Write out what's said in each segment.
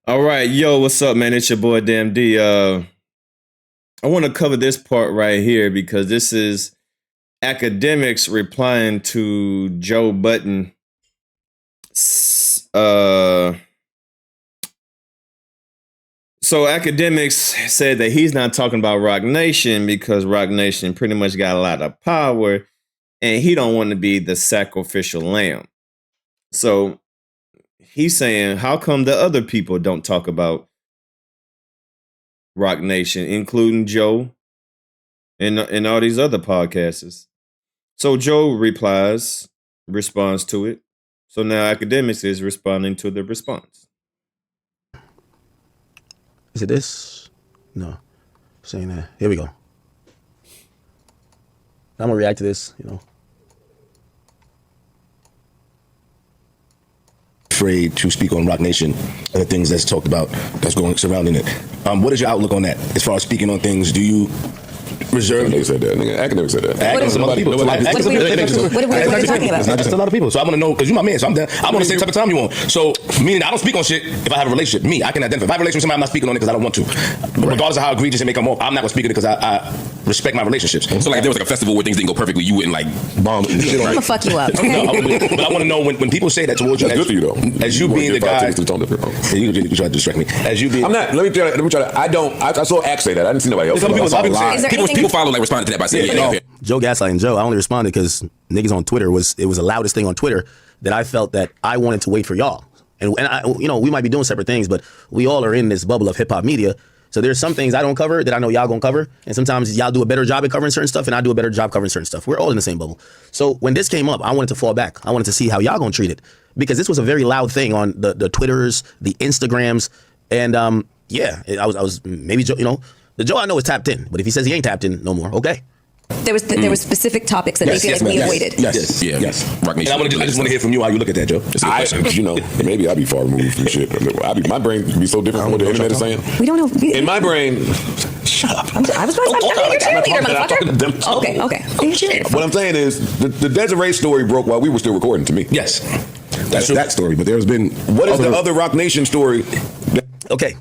All right, yo, what's up, man? It's your boy Damn D. I want to cover this part right here because this is Akademiks replying to Joe Budden. So Akademiks said that he's not talking about Roc Nation because Roc Nation pretty much got a lot of power and he don't want to be the sacrificial lamb. So he's saying, how come the other people don't talk about Roc Nation, including Joe and all these other podcasters? So Joe responds to it. So now Akademiks is responding to the response. Is it this? No. Saying that. Here we go. I'm gonna react to this, Afraid to speak on Roc Nation and the things that's talked about that's going surrounding it. What is your outlook on that? As far as speaking on things, do you reserve? They said that. Akademiks said that. What are we talking about? It's not just a lot of people. So I want to know, because you're my man, so I'm on the same type of time you on. So, meaning I don't speak on shit if I have a relationship. Me, I can identify. If I have a relationship with somebody, I'm not speaking on it because I don't want to. Regardless of how egregious it may come off, I'm not going to speak on it because I respect my relationships. So like if there was like a festival where things didn't go perfectly, you wouldn't like bomb. I'm going to fuck you up, okay? No, but I want to know when people say that towards you. That's good for you though. As you being the guy. You try to distract me. As you being. I'm not. Let me try to. I saw Axe say that. I didn't see nobody else. People follow like responding to that by saying Joe Gaslighting Joe. I only responded because niggas on Twitter was the loudest thing on Twitter that I felt that I wanted to wait for y'all. And I, we might be doing separate things, but we all are in this bubble of hip hop media. So there's some things I don't cover that I know y'all gonna cover, and sometimes y'all do a better job at covering certain stuff, and I do a better job covering certain stuff. We're all in the same bubble. So when this came up, I wanted to fall back. I wanted to see how y'all gonna treat it, because this was a very loud thing on the Twitters, the Instagrams, and I was maybe Joe, the Joe I know is tapped in, but if he says he ain't tapped in no more, okay. There was specific topics that they feel like we avoided. Yes. Roc Nation. I just want to hear from you how you look at that, Joe. Maybe I'd be far removed from shit. My brain would be so different from what the internet is saying. We don't know. In my brain, shut up. I was about to say, you're cheerleader, motherfucker. Okay. What I'm saying is, the Desiree story broke while we were still recording to me. Yes. That's that story, but there's been... What is the other Roc Nation story? Okay.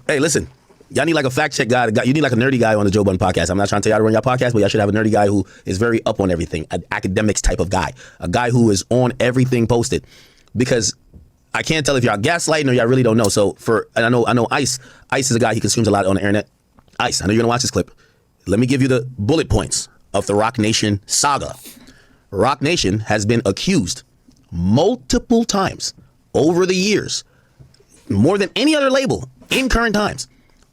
Hey, listen. Y'all need like a fact check guy. You need like a nerdy guy on the Joe Budden podcast. I'm not trying to tell y'all to run y'all podcast, but y'all should have a nerdy guy who is very up on everything, an Akademiks type of guy, a guy who is on everything posted. Because I can't tell if y'all gaslighting or y'all really don't know. So and I know Ice is a guy, he consumes a lot on the internet. Ice, I know you're gonna watch this clip. Let me give you the bullet points of the Roc Nation saga. Roc Nation has been accused multiple times over the years, more than any other label in current times,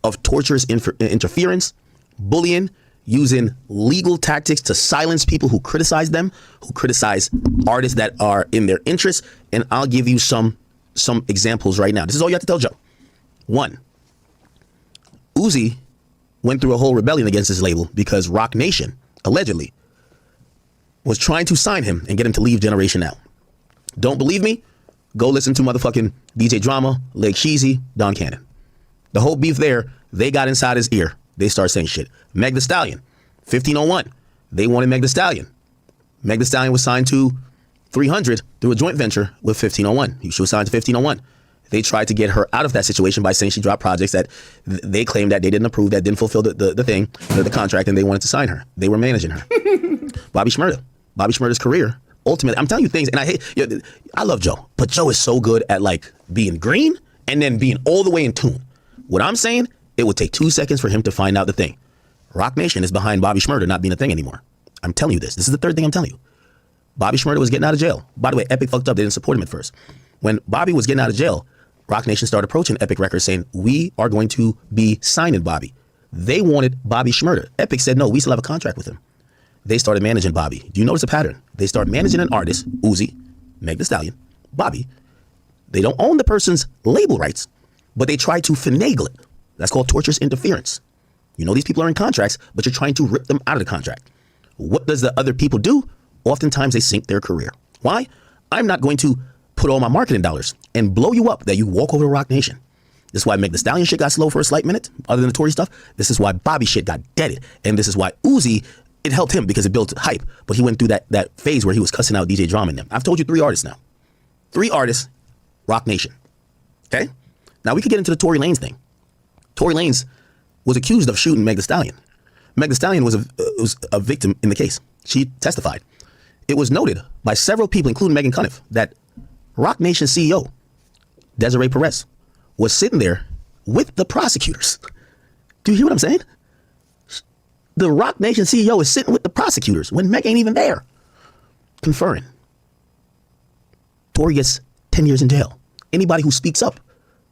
of torturous interference, bullying, using legal tactics to silence people who criticize them, who criticize artists that are in their interest. And I'll give you some examples right now. This is all you have to tell Joe. 1, Uzi went through a whole rebellion against his label because Roc Nation, allegedly, was trying to sign him and get him to leave Generation Now. Don't believe me? Go listen to motherfucking DJ Drama, Lake Sheezy, Don Cannon. The whole beef there, they got inside his ear. They start saying shit. Meg Thee Stallion, 1501. They wanted Meg Thee Stallion. Meg Thee Stallion was signed to 300 through a joint venture with 1501. She was signed to 1501. They tried to get her out of that situation by saying she dropped projects that they claimed that they didn't approve, that didn't fulfill the contract, and they wanted to sign her. They were managing her. Bobby Shmurda's career, ultimately, I'm telling you things, and I love Joe, but Joe is so good at like being green and then being all the way in tune. What I'm saying, it would take 2 seconds for him to find out the thing. Roc Nation is behind Bobby Shmurda not being a thing anymore. I'm telling you this. This is the third thing I'm telling you. Bobby Shmurda was getting out of jail. By the way, Epic fucked up. They didn't support him at first. When Bobby was getting out of jail, Roc Nation started approaching Epic Records saying, we are going to be signing Bobby. They wanted Bobby Shmurda. Epic said, no, we still have a contract with him. They started managing Bobby. Do you notice a pattern? They start managing an artist, Uzi, Meg Thee Stallion, Bobby. They don't own the person's label rights, but they try to finagle it. That's called torturous interference. These people are in contracts, but you're trying to rip them out of the contract. What does the other people do? Oftentimes they sink their career. Why? I'm not going to put all my marketing dollars and blow you up that you walk over to Roc Nation. This is why Meg Thee Stallion shit got slow for a slight minute, other than the Tory stuff. This is why Bobby shit got deaded. And this is why Uzi, it helped him because it built hype. But he went through that phase where he was cussing out DJ Drama and them. I've told you 3 artists now. 3 artists, Roc Nation. Okay? Now, we could get into the Tory Lanez thing. Tory Lanez was accused of shooting Meg Thee Stallion. Meg Thee Stallion was a victim in the case. She testified. It was noted by several people, including Megan Cuniff, that Roc Nation CEO, Desiree Perez, was sitting there with the prosecutors. Do you hear what I'm saying? The Roc Nation CEO is sitting with the prosecutors when Meg ain't even there, conferring. Tory gets 10 years in jail. Anybody who speaks up,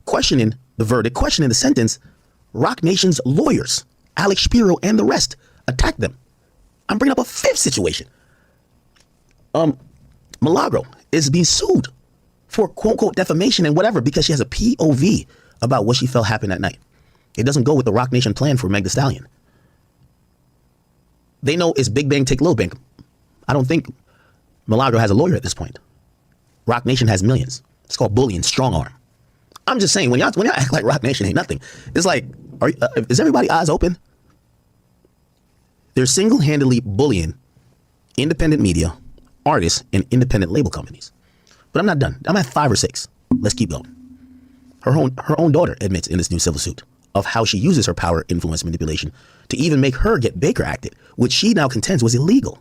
questioning the verdict, questioning the sentence, Roc Nation's lawyers, Alex Shapiro and the rest, attack them. I'm bringing up a fifth situation. Milagro is being sued for quote unquote defamation and whatever because she has a POV about what she felt happened that night. It doesn't go with the Roc Nation plan for Meg Thee Stallion. They know it's Big Bang take Lil Bang. I don't think Milagro has a lawyer at this point. Roc Nation has millions. It's called bullying, strong arm. I'm just saying, when y'all act like Roc Nation ain't nothing, it's like, is everybody eyes open? They're single-handedly bullying independent media, artists, and independent label companies. But I'm not done. I'm at 5 or 6. Let's keep going. Her own daughter admits in this new civil suit of how she uses her power, influence, manipulation to even make her get Baker acted, which she now contends was illegal.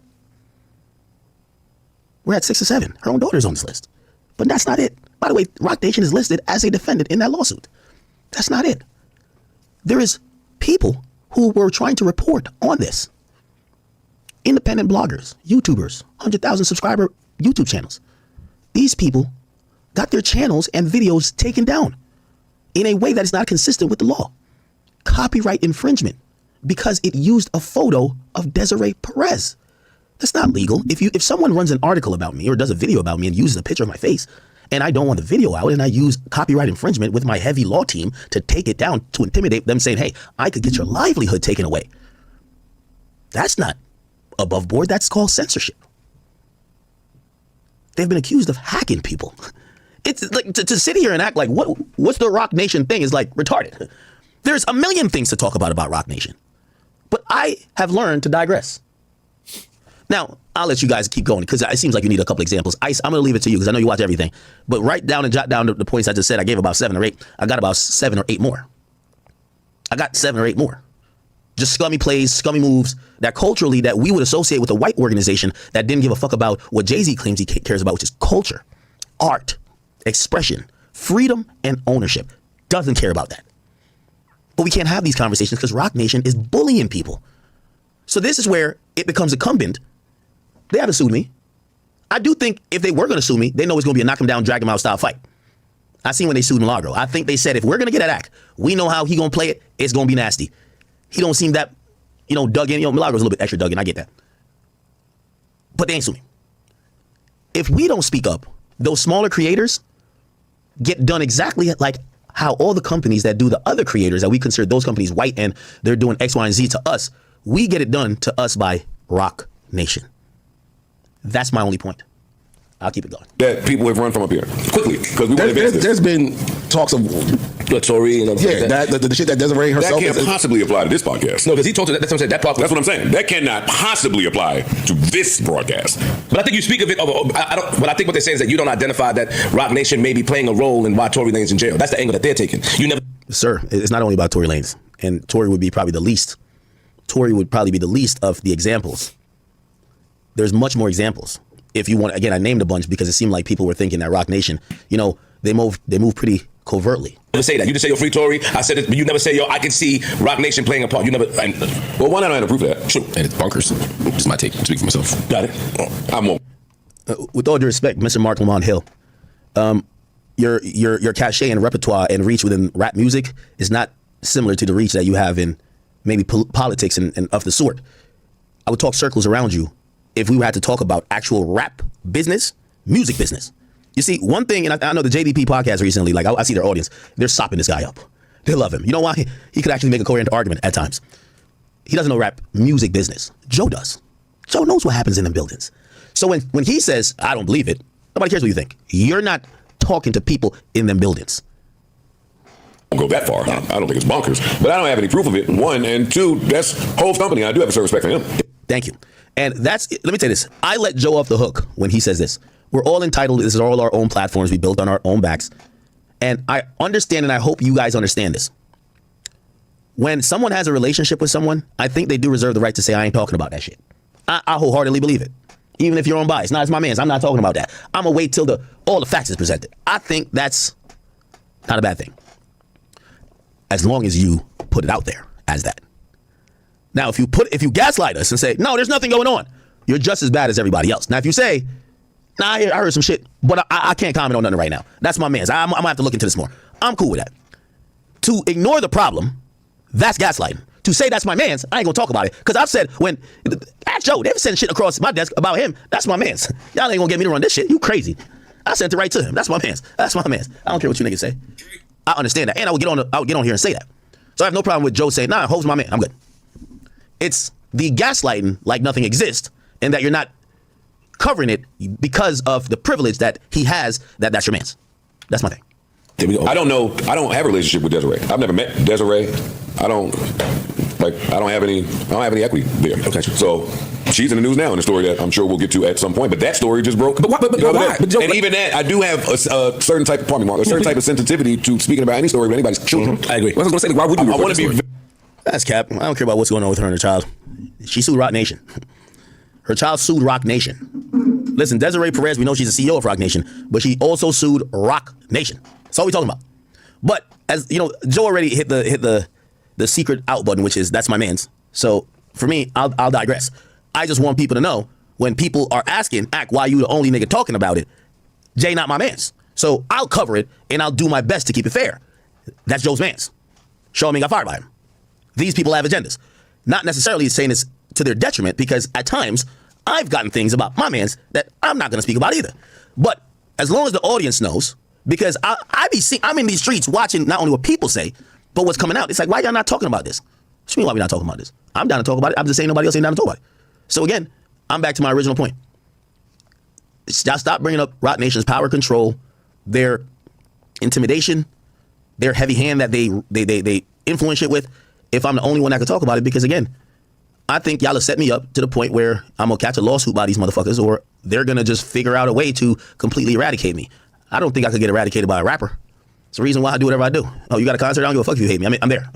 We're at 6 or 7. Her own daughter's on this list. But that's not it. By the way, Roc Nation is listed as a defendant in that lawsuit. That's not it. There is people who were trying to report on this. Independent bloggers, YouTubers, 100,000 subscriber YouTube channels. These people got their channels and videos taken down in a way that is not consistent with the law. Copyright infringement because it used a photo of Desiree Perez. That's not legal. If someone runs an article about me or does a video about me and uses a picture of my face and I don't want the video out and I use copyright infringement with my heavy law team to take it down to intimidate them saying, hey, I could get your livelihood taken away. That's not above board. That's called censorship. They've been accused of hacking people. It's like to sit here and act like what's the Roc Nation thing is like retarded. There's a million things to talk about Roc Nation. But I have learned to digress. Now, I'll let you guys keep going because it seems like you need a couple examples. Ice, I'm going to leave it to you because I know you watch everything. But write down and jot down the points I just said. I gave about 7 or 8. I got about 7 or 8 more. I got 7 or 8 more. Just scummy plays, scummy moves that culturally that we would associate with a white organization that didn't give a fuck about what Jay-Z claims he cares about, which is culture, art, expression, freedom, and ownership. Doesn't care about that. But we can't have these conversations because Roc Nation is bullying people. So this is where it becomes incumbent. They haven't sued me. I do think if they were going to sue me, they know it's going to be a knock him down, drag him out style fight. I seen when they sued Milagro. I think they said if we're going to get that act, we know how he going to play it. It's going to be nasty. He don't seem that, dug in. Milagro's a little bit extra dug in. I get that. But they ain't sue me. If we don't speak up, those smaller creators get done exactly like how all the companies that do the other creators that we consider those companies white and they're doing X, Y, and Z to us, we get it done to us by Roc Nation. That's my only point. I'll keep it going. That people have run from up here quickly because we want to advance this. There's been talks of Tory and the shit that Desiree herself. That can't possibly apply to this podcast. No, because he talked to that's what I'm saying. That's what I'm saying. That cannot possibly apply to this broadcast. But I think you speak of it. I don't. But I think what they're saying is that you don't identify that Roc Nation may be playing a role in why Tory Lanez in jail. That's the angle that they're taking. You never, sir. It's not only about Tory Lanez, and Tory would be probably the least. Tory would probably be the least of the examples. There's much more examples. If you want, again, I named a bunch because it seemed like people were thinking that Roc Nation, they move pretty covertly. Never say that. You just say you're free Tory. I said it, but you never say, I can see Roc Nation playing a part. You never. Well, why not? I have to prove that. True. And it's bunkers. Just my take. Speak for myself. Got it. I'm on. With all due respect, Mr. Mark Lamont Hill, your cachet and repertoire and reach within rap music is not similar to the reach that you have in maybe politics and of the sort. I would talk circles around you if we had to talk about actual rap business, music business. You see, one thing, and I know the JDP podcast recently, like I see their audience, they're sopping this guy up. They love him. You know why? He could actually make a coherent argument at times. He doesn't know rap music business. Joe does. Joe knows what happens in them buildings. So when he says, I don't believe it, nobody cares what you think. You're not talking to people in them buildings. I don't go that far. I don't think it's bonkers. But I don't have any proof of it, 1. And 2, that's Hove's company. I do have a certain respect for him. Thank you. And let me tell you this. I let Joe off the hook when he says this. We're all entitled. This is all our own platforms. We built on our own backs. And I understand, and I hope you guys understand this. When someone has a relationship with someone, I think they do reserve the right to say, I ain't talking about that shit. I wholeheartedly believe it. Even if you're unbiased. Nah, it's my man's. I'm not talking about that. I'm going to wait till all the facts is presented. I think that's not a bad thing. As long as you put it out there as that. Now, if you gaslight us and say, no, there's nothing going on, you're just as bad as everybody else. Now, if you say, nah, I heard some shit, but I can't comment on nothing right now. That's my man's. I'm going to have to look into this more. I'm cool with that. To ignore the problem, that's gaslighting. To say that's my man's, I ain't gonna talk about it. Because I've said, ask Joe, they ever sent shit across my desk about him, that's my man's. Y'all ain't gonna get me to run this shit. You crazy. I sent it right to him. That's my man's. That's my man's. I don't care what you niggas say. I understand that. And I would get on here and say that. So I have no problem with Joe saying, nah, Hope's my man. I'm good. It's the gaslighting like nothing exists and that you're not covering it because of the privilege that he has, that's your man's. That's my thing. There we go. I don't know. I don't have a relationship with Desiree. I've never met Desiree. I don't have any equity there. Okay. So she's in the news now in a story that I'm sure we'll get to at some point. But that story just broke. But why? And even that, I do have a certain type of type of sensitivity to speaking about any story with anybody's children. I agree. I was going to say, why would you? I want to be. That's cap. I don't care about what's going on with her and her child. She sued Roc Nation. Her child sued Roc Nation. Listen, Desiree Perez, we know she's the CEO of Roc Nation, but she also sued Roc Nation. That's all we're talking about. But as you know, Joe already hit the secret out button, which is that's my man's. So for me, I'll digress. I just want people to know when people are asking, why you the only nigga talking about it? Jay not my man's. So I'll cover it and I'll do my best to keep it fair. That's Joe's man's. Charlamagne got fired by him. These people have agendas. Not necessarily saying this to their detriment, because at times I've gotten things about my man's that I'm not going to speak about either. But as long as the audience knows, because I'm in these streets watching not only what people say, but what's coming out. It's like, why y'all not talking about this? What you mean why we not talking about this? I'm down to talk about it. I'm just saying nobody else ain't down to talk about it. So again, I'm back to my original point. Stop bringing up Roc Nation's power control, their intimidation, their heavy hand that they influence it with, if I'm the only one that can talk about it. Because again, I think y'all have set me up to the point where I'm going to catch a lawsuit by these motherfuckers, or they're going to just figure out a way to completely eradicate me. I don't think I could get eradicated by a rapper. It's the reason why I do whatever I do. Oh, you got a concert? I don't give a fuck if you hate me. I'm there.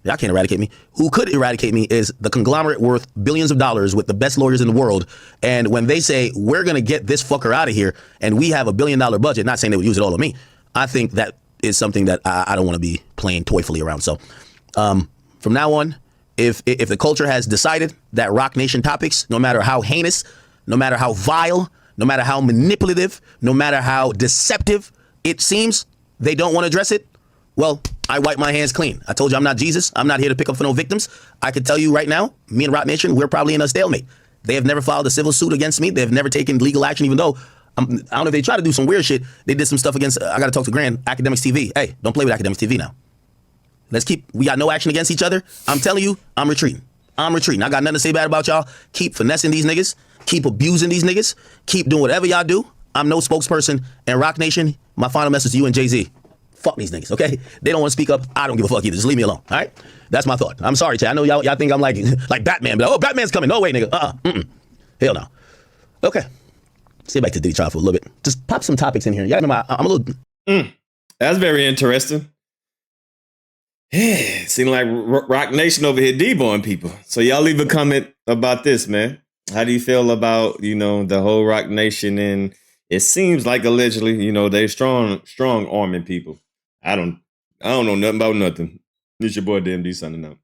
Y'all can't eradicate me. Who could eradicate me is the conglomerate worth billions of dollars with the best lawyers in the world. And when they say, we're going to get this fucker out of here, and we have $1 billion budget, not saying they would use it all on me, I think that is something that I don't want to be playing toyfully around. So from now on, if the culture has decided that Roc Nation topics, no matter how heinous, no matter how vile, no matter how manipulative, no matter how deceptive it seems, they don't want to address it, well, I wipe my hands clean. I told you I'm not Jesus. I'm not here to pick up for no victims. I can tell you right now, me and Roc Nation, we're probably in a stalemate. They have never filed a civil suit against me. They've never taken legal action, even though, I don't know if they try to do some weird shit. They did some stuff against, I got to talk to Grand, Akademiks TV. Hey, don't play with Akademiks TV now. We got no action against each other. I'm telling you, I'm retreating. I got nothing to say bad about y'all. Keep finessing these niggas. Keep abusing these niggas. Keep doing whatever y'all do. I'm no spokesperson. And Roc Nation, my final message to you and Jay-Z. Fuck these niggas, okay? They don't want to speak up. I don't give a fuck either. Just leave me alone, all right? That's my thought. I'm sorry, Chad. I know y'all think I'm like Batman, but oh, Batman's coming. No way, nigga. Hell no. Okay. Let's get back to Diddy trial for a little bit. Just pop some topics in here. Y'all know I'm a little... That's very interesting. Yeah, seems like Roc Nation over here deboing people. So y'all leave a comment about this, man. How do you feel about, the whole Roc Nation? And it seems like allegedly, they're strong arming people. I don't know nothing about nothing. It's your boy DMD signing out.